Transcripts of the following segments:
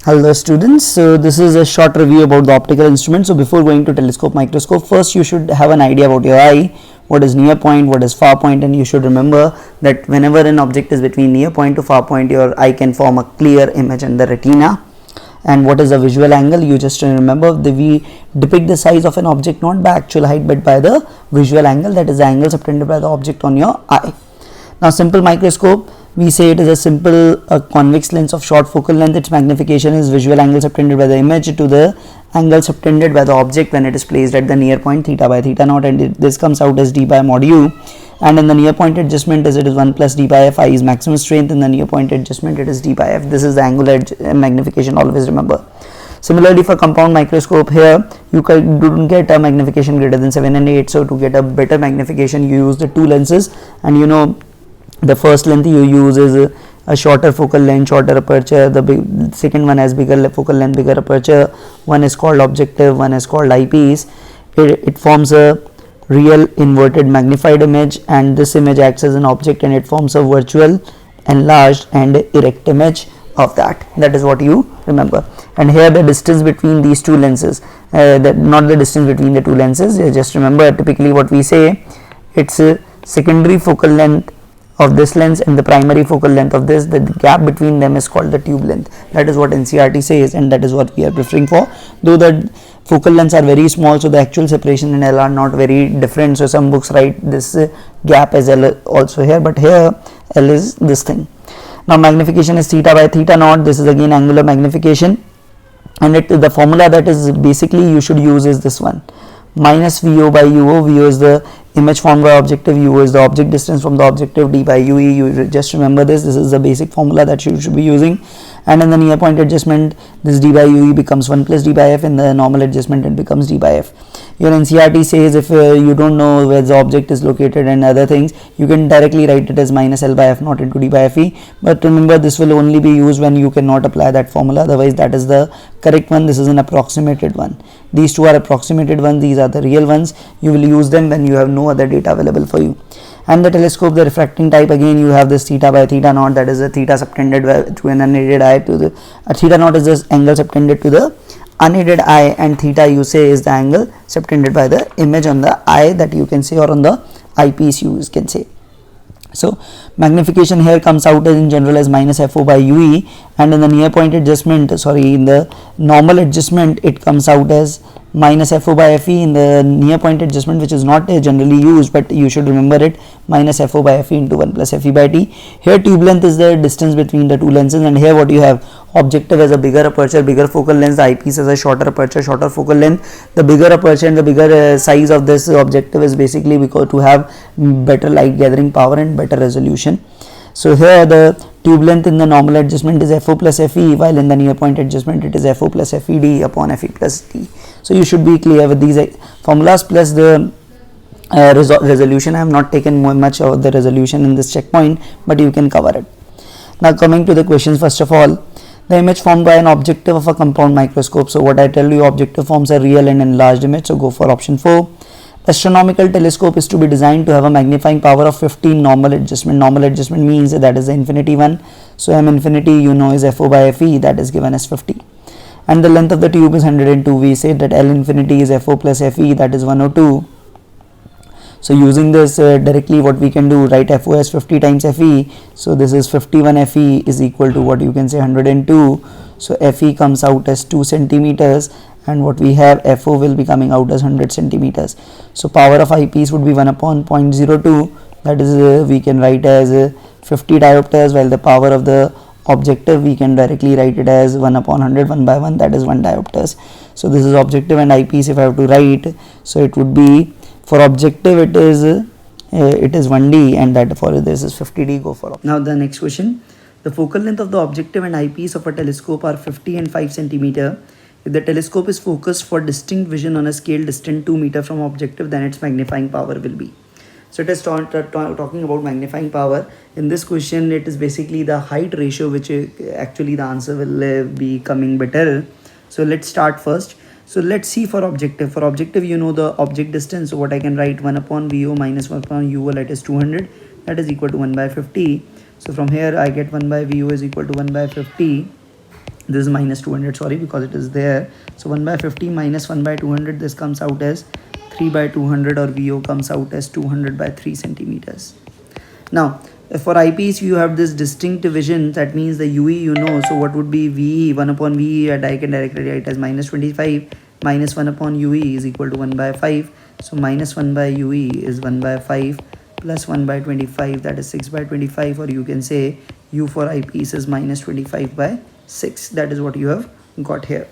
Hello students, so this is a short review about the optical instrument. So before going to telescope, microscope, first you should have an idea about your eye, what is near point, what is far point, and you should remember that whenever an object is between near point to far point, your eye can form a clear image in the retina. And what is the visual angle? You just remember that we depict the size of an object not by actual height but by the visual angle, that is the angle subtended by the object on your eye. Now simple microscope, we say it is a simple convex lens of short focal length. Its magnification is visual angle subtended by the image to the angle subtended by the object when it is placed at the near point theta by theta naught, and this comes out as d by mod u. And in the near point adjustment, as it is 1 plus d by f, I is maximum strength. In the near point adjustment, it is d by f. This is the angular magnification, always remember. Similarly, for compound microscope, here you don't get a magnification greater than 7 and 8. So to get a better magnification, you use the two lenses, and you know the first length you use is a shorter focal length, shorter aperture. The second one has bigger focal length, bigger aperture. One is called objective, one is called eyepiece. It forms a real inverted magnified image, and this image acts as an object and it forms a virtual enlarged and erect image of that. That is what you remember. And here the distance between these two lenses, not the distance between the two lenses, just remember typically what we say, it's a secondary focal length of this lens and the primary focal length of this, the gap between them is called the tube length. That is what NCERT says, and that is what we are preferring for, though the focal lengths are very small, so the actual separation in L are not very different. So some books write this gap as L also here, but here L is this thing. Now magnification is theta by theta naught. This is again angular magnification, and the formula that is basically you should use is this one, minus VO by UO. VO is the image formed by objective, UO is the object distance from the objective, d by UE. You just remember this is the basic formula that you should be using. And in the near point adjustment, this d by UE becomes 1 plus d by f. In the normal adjustment, it becomes d by f. Your NCERT says if you don't know where the object is located and other things, you can directly write it as minus L by f naught into d by fe. But remember, this will only be used when you cannot apply that formula, otherwise that is the correct one. This is an approximated one. These two are approximated ones, these are the real ones. You will use them when you have no other data available for you. And the telescope, the refracting type, again you have this theta by theta naught, that is the theta subtended to an unaided eye to the theta naught is this angle subtended to the unaided eye, and theta you say is the angle subtended by the image on the eye that you can say, or on the eyepiece you can say. So magnification here comes out as in general as minus FO by UE, and in the near point adjustment, in the normal adjustment, it comes out as minus FO by FE. In the near point adjustment, which is not generally used, but you should remember it, minus FO by FE into 1 plus FE by T. Here tube length is the distance between the two lenses, and here what you have, objective has a bigger aperture, bigger focal length, the eyepiece has a shorter aperture, shorter focal length. The bigger aperture and the bigger size of this objective is basically because to have better light gathering power and better resolution. So here the tube length in the normal adjustment is FO plus FE, while in the near point adjustment it is FO plus FED upon FE plus D. So you should be clear with these formulas plus the resolution. I have not taken much of the resolution in this checkpoint, but you can cover it. Now coming to the questions, first of all, the image formed by an objective of a compound microscope. So what I tell you, objective forms a real and enlarged image, so go for option 4. Astronomical telescope is to be designed to have a magnifying power of 15 normal adjustment. Normal adjustment means that is the infinity one. So M infinity you know is FO by FE, that is given as 50. And the length of the tube is 102. We say that L infinity is FO plus FE, that is 102. So using this directly, what we can do, write FO as 50 times FE. So this is 51 FE is equal to what you can say 102. So FE comes out as 2 centimeters, and what we have, FO will be coming out as 100 centimeters. So power of eyepiece would be 1 upon 0.02, that is we can write as 50 diopters, while the power of the objective we can directly write it as 1 upon 100, 1 by 1, that is 1 diopters. So this is objective and eyepiece if I have to write. So it would be, for objective it is 1D, and that for this is 50D. Go for. Now the next question, the focal length of the objective and eyepiece of a telescope are 50 and 5 centimeter. If the telescope is focused for distinct vision on a scale distant 2 meter from objective, then its magnifying power will be. So it is talking about magnifying power. In this question, it is basically the height ratio, which actually the answer will be coming better. So let's start first. So let's see for objective. For objective, you know the object distance. So what I can write, 1 upon VO minus 1 upon UO, that is 200. That is equal to 1 by 50. So from here I get 1 by VO is equal to 1 by 50. this is minus 200, sorry, because it is there. So 1 by 50 minus 1 by 200, this comes out as 3 by 200, or VO comes out as 200 by 3 centimeters. Now for eyepiece you have this distinct division, that means the UE you know, so what would be VE? 1 upon VE, I can directly write as minus 25 minus 1 upon UE is equal to 1 by 5. So minus 1 by UE is 1 by 5 plus 1 by 25, that is 6 by 25, or you can say U for eyepiece is minus 25 by 6. That is what you have got here.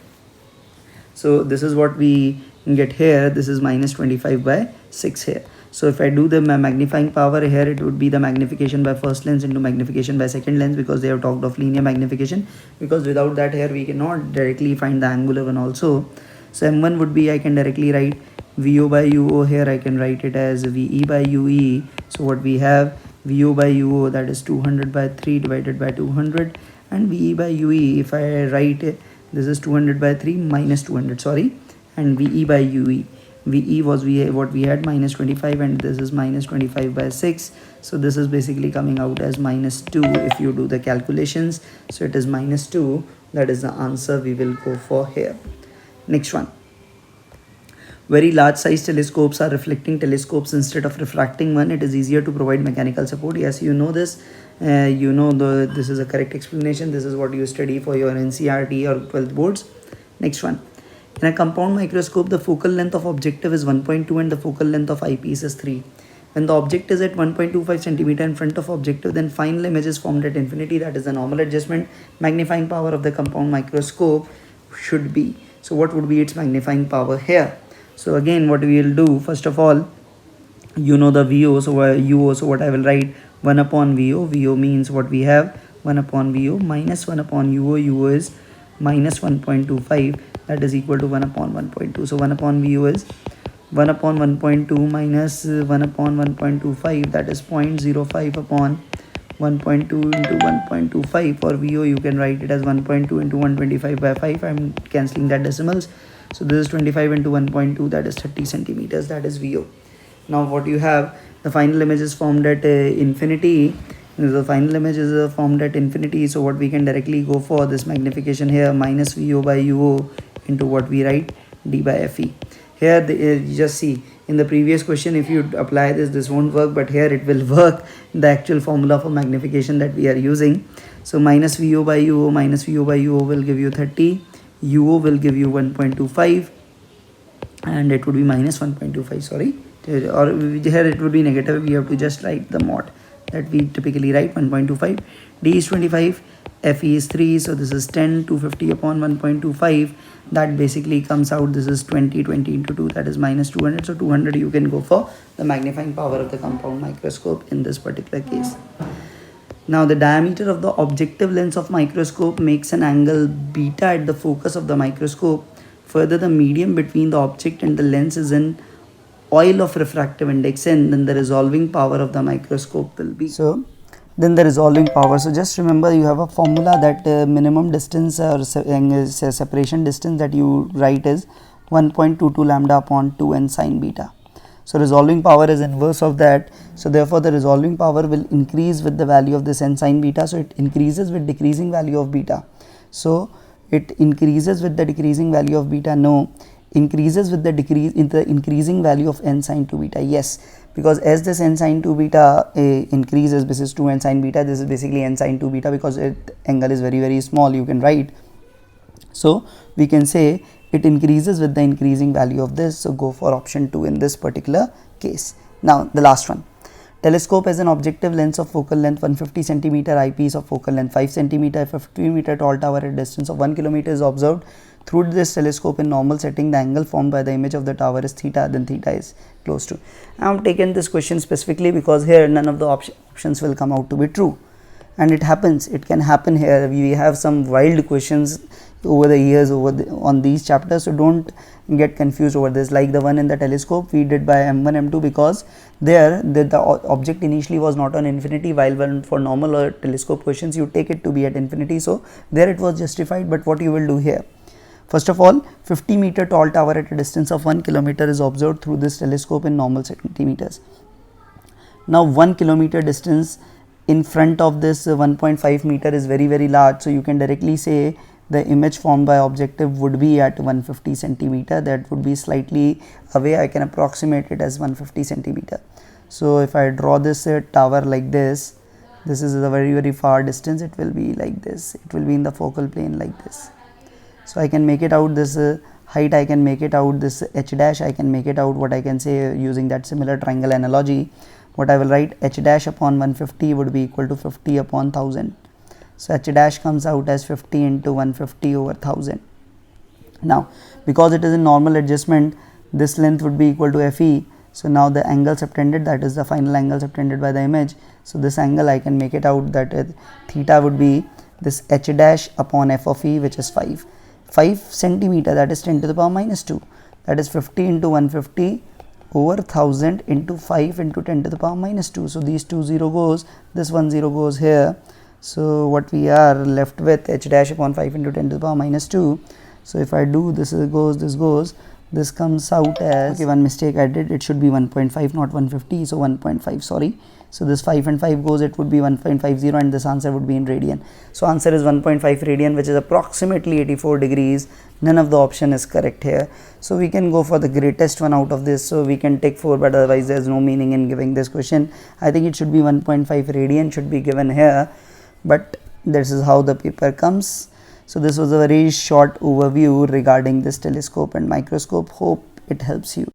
So this is what we get here. This is minus 25 by 6 here. So if I do the magnifying power here, it would be the magnification by first lens into magnification by second lens, because they have talked of linear magnification, because without that here we cannot directly find the angular one also. So M1 would be, I can directly write VO by UO, here I can write it as VE by UE. So what we have, VO by UO, that is 200 by 3 divided by 200, and VE by UE, if I write this is 200 by 3 minus 200, sorry, and VE by UE, VE was what we had minus 25, and this is minus 25 by 6. So this is basically coming out as minus 2 if you do the calculations. So it is minus 2. That is the answer we will go for here. Next one. Very large size telescopes are reflecting telescopes instead of refracting one. It is easier to provide mechanical support. Yes, you know this. This is a correct explanation. This is what you study for your NCRT or 12th boards. Next one. In a compound microscope, the focal length of objective is 1.2 and the focal length of eyepiece is 3. When the object is at 1.25 centimeter in front of objective, then final image is formed at infinity. That is the normal adjustment. Magnifying power of the compound microscope should be. So what would be its magnifying power here? So again, what we will do, first of all, you know the VO, so UO, so what I will write, 1 upon VO. VO means what we have, 1 upon VO minus 1 upon UO. UO is minus 1.25, that is equal to 1 upon 1.2. So 1 upon VO is 1 upon 1.2 minus 1 upon 1.25, that is 0.05 upon 1.2 into 1.25. For VO you can write it as 1.2 into 125 by 5. I am cancelling that decimals. So this is 25 into 1.2, that is 30 centimeters, that is VO. Now what you have, the final image is formed at infinity. The final image is formed at infinity. So what we can directly go for, this magnification here, minus VO by UO into what we write, D by FE. Here you just see, in the previous question if you apply this won't work, but here it will work, the actual formula for magnification that we are using. So minus VO by UO minus VO by UO will give you 30. UO will give you 1.25, and it would be minus 1.25, sorry, or here it would be negative. We have to just write the mod that we typically write, 1.25. D is 25, FE is 3, so this is 10, 250 upon 1.25, that basically comes out, this is 20 into 2, that is minus 200. So 200 you can go for the magnifying power of the compound microscope in this particular case. Now the diameter of the objective lens of microscope makes an angle beta at the focus of the microscope. Further, the medium between the object and the lens is an oil of refractive index N, then the resolving power of the microscope will be. So then the resolving power. So just remember, you have a formula that minimum distance or separation distance that you write is 1.22 lambda upon 2n sine beta. So resolving power is inverse of that. So therefore the resolving power will increase with the value of this n sine beta. So it increases with decreasing value of beta. So it increases with the decreasing value of beta. No, increases with the increasing value of n sine 2 beta. Yes, because as this n sine 2 beta increases, this is 2 n sine beta, this is basically n sine 2 beta, because angle is very small, you can write. So we can say it increases with the increasing value of this. So go for option 2 in this particular case. Now the last one. Telescope has an objective lens of focal length 150 centimeter, eyepiece of focal length 5 centimeter. If a 50 meter tall tower at a distance of 1 kilometer is observed through this telescope in normal setting, the angle formed by the image of the tower is theta, then theta is close to. I have taken this question specifically because here none of the options will come out to be true, and it happens, it can happen here. We have some wild questions over the years on these chapters, so don't get confused over this. Like the one in the telescope, we did by M1 M2 because there the object initially was not on infinity, while for normal or telescope questions you take it to be at infinity, so there it was justified. But what you will do here, first of all, 50 meter tall tower at a distance of 1 kilometer is observed through this telescope in normal centimeters. Now 1 kilometer distance in front of this 1.5 meter is very large, so you can directly say the image formed by objective would be at 150 centimeter. That would be slightly away. I can approximate it as 150 centimeter. So if I draw this tower like this is a very far distance. It will be like this. It will be in the focal plane like this. So I can make it out this height, I can make it out this h dash, I can make it out what I can say using that similar triangle analogy. What I will write, h dash upon 150 would be equal to 50 upon 1000. So h dash comes out as 50 into 150 over 1000. Now because it is in normal adjustment, this length would be equal to Fe. So now the angle subtended, that is the final angle subtended by the image. So this angle I can make it out that theta would be this h dash upon f of E, which is 5 centimeter, that is 10 to the power minus 2, that is 50 into 150 over 1000 into 5 into 10 to the power minus 2. So these 0 goes, this 10 goes here. So what we are left with, h dash upon 5 into 10 to the power minus 2. So if I do this goes, this comes out as, okay, one mistake I did, it should be 1.5 not 150, so 1.5, sorry. So this 5 and 5 goes, it would be 1.50 and this answer would be in radian. So answer is 1.5 radian, which is approximately 84 degrees. None of the option is correct here. So we can go for the greatest one out of this. So we can take 4, but otherwise there is no meaning in giving this question. I think it should be 1.5 radian should be given here, but this is how the paper comes. So this was a very short overview regarding this telescope and microscope. Hope it helps you.